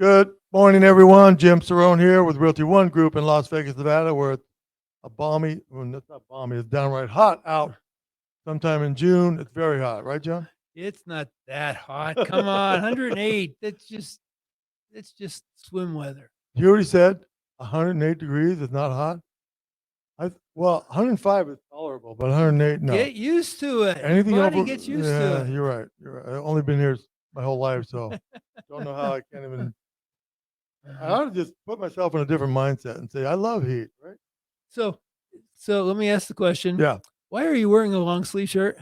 Good morning, everyone. Jim Cerrone here with Realty ONE Group in Las Vegas, Nevada, where it's a balmy, well, it's not balmy, it's downright hot out sometime in June. It's very hot, right, John? It's not that hot. Come on, 108. It's just swim weather. You already said 108 degrees is not hot. Well, 105 is tolerable, but 108, no. Get used to it. Anything Your body over, gets used yeah, to it. you're right. You're right. I've only been here my whole life, so don't know how I can't even. I ought to just put myself in a different mindset and say I love heat, right? So, so let me ask the question. Yeah. Why are you wearing a long sleeve shirt?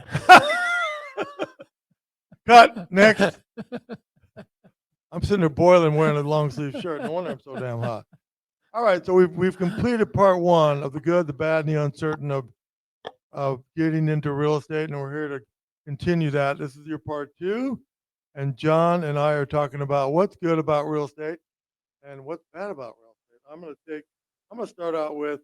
Cut. Next. I'm sitting there boiling wearing a long sleeve shirt. No wonder I'm so damn hot. All right, so we've completed part one of the good, the bad, and the uncertain of getting into real estate, and we're here to continue that. This is your part two, and John and I are talking about what's good about real estate and what's bad about real estate. I'm gonna start out with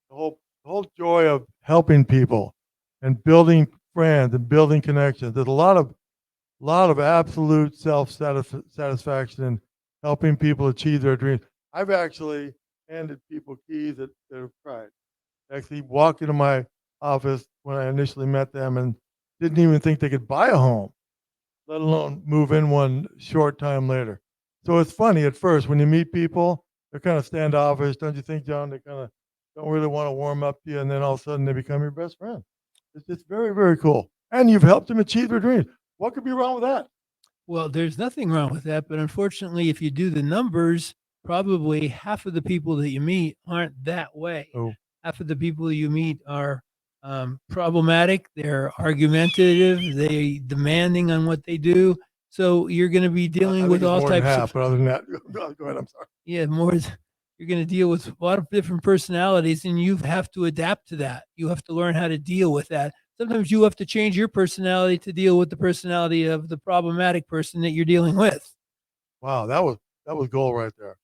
the whole joy of helping people and building friends and building connections. There's a lot of absolute self satisfaction in helping people achieve their dreams. I've actually handed people keys that have cried. Actually walked into my office when I initially met them and didn't even think they could buy a home, let alone move in one short time later. So it's funny at first when you meet people, they're kind of standoffish, don't you think, John? They kind of don't really want to warm up to you, and then all of a sudden they become your best friend. It's very, very cool. And you've helped them achieve their dreams. What could be wrong with that? Well, there's nothing wrong with that, but unfortunately, if you do the numbers, probably half of the people that you meet aren't that way. Oh, Half of the people you meet are problematic. They're argumentative. They demanding on what they do. So you're going to be I dealing think with it's all more than types half, of but other than that, go ahead. I'm sorry. yeah, you're going to deal with a lot of different personalities, and you have to adapt to that. You have to learn how to deal with that. Sometimes you have to change your personality to deal with the personality of the problematic person that you're dealing with. Wow, that was gold right there.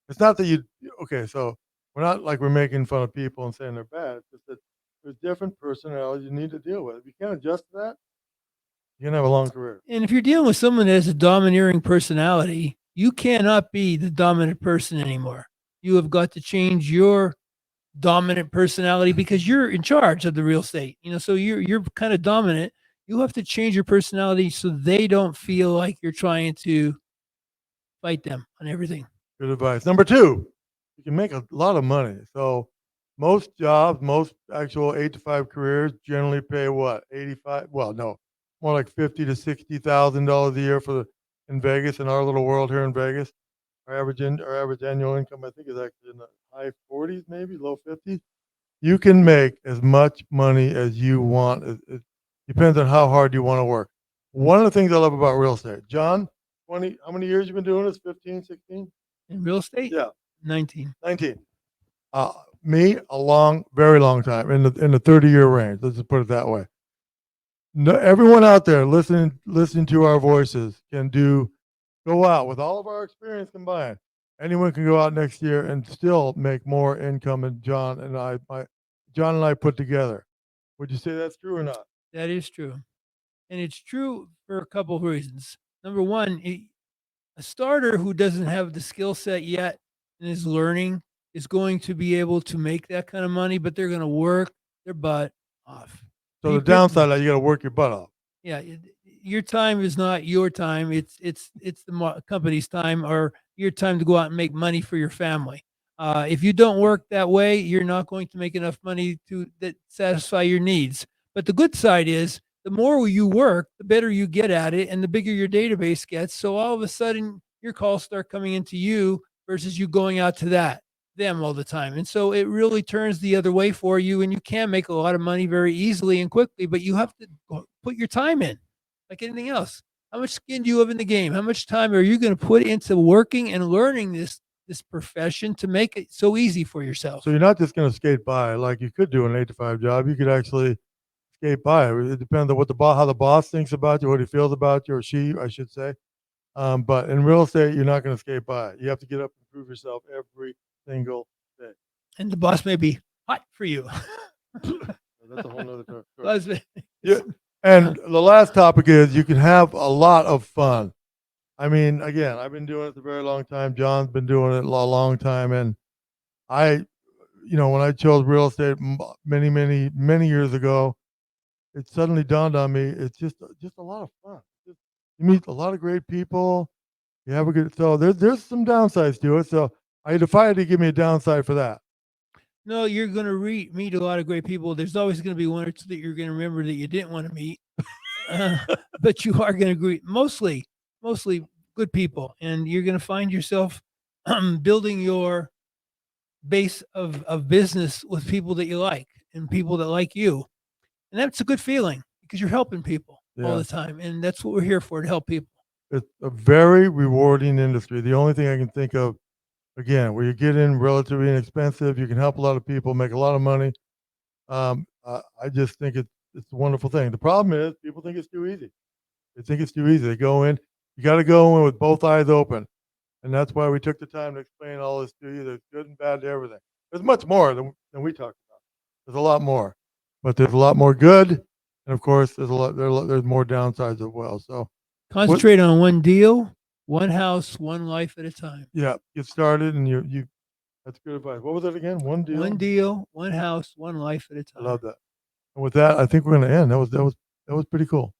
It's not that you okay, so we're not like we're making fun of people and saying they're bad. It's just that there's different personalities you need to deal with. If you can't adjust to that, you can have a long career. And if you're dealing with someone that has a domineering personality, you cannot be the dominant person anymore. You have got to change your dominant personality because you're in charge of the real estate. So you're kind of dominant. You have to change your personality so they don't feel like you're trying to fight them on everything. Good advice. Number two, you can make a lot of money. So most jobs, most actual 8 to 5 careers generally pay what? 85? Well, no, more like 50 to 60,000 dollars a year in Vegas, in our little world here in Vegas. Our average annual income, I think, is actually in the high 40s, maybe low 50s. You can make as much money as you want. It depends on how hard you want to work. One of the things I love about real estate, John, 20, how many years you been doing this? 15, 16? In real estate, Yeah, 19. 19. Uh, Me, a long, very long time in the 30-year range. Let's just put it that way. No, everyone out there listening to our voices can go out with all of our experience combined. Anyone can go out next year and still make more income than John and I put together. Would you say that's true or not? That is true. And it's true for a couple of reasons. Number one, a starter who doesn't have the skill set yet and is learning is going to be able to make that kind of money, but they're going to work their butt off. So the downside is you got to work your butt off. Yeah, your time is not your time. It's the company's time, or your time to go out and make money for your family. If you don't work that way, you're not going to make enough money to satisfy your needs. But the good side is, the more you work, the better you get at it, and the bigger your database gets. So all of a sudden, your calls start coming into you versus you going out to them all the time. And so it really turns the other way for you, and you can make a lot of money very easily and quickly, but you have to put your time in like anything else. How much skin do you have in the game? How much time are you going to put into working and learning this profession to make it so easy for yourself? So you're not just going to skate by like you could do an 8 to 5 job. You could actually skate by. It depends on how the boss thinks about you, what he feels about you, or she, I should say. But in real estate, you're not going to skate by. You have to get up and prove yourself every single day. And the boss may be hot for you. That's a whole nother story. Yeah. And the last topic is you can have a lot of fun. I mean, again, I've been doing it a very long time. John's been doing it a long time, and I, when I chose real estate many years ago, it suddenly dawned on me. It's just a lot of fun. You meet a lot of great people. You have a good. So there's some downsides to it. So I defy you to give me a downside for that. No, you're going to meet a lot of great people. There's always going to be one or two that you're going to remember that you didn't want to meet, uh, but you are going to agree. Mostly good people, and you're going to find yourself building your base of business with people that you like and people that like you, and that's a good feeling because you're helping people all Yeah, the time, and that's what we're here for, to help people. it's a very rewarding industry. The only thing I can think of, again, where you get in relatively inexpensive, you can help a lot of people, make a lot of money. I just think it's a wonderful thing. The problem is people think it's too easy. They think it's too easy. They go in. You got to go in with both eyes open, and that's why we took the time to explain all this to you. There's good and bad to everything. There's much more than we talked about. There's a lot more, but there's a lot more good, and of course, there's more downsides as well. So, what? Concentrate on one deal, one house, one life at a time. Yeah, get started, and you. That's good advice. What was it again? One deal. One deal, one house, one life at a I time. love that. And with that, I think we're going to end. That was pretty cool.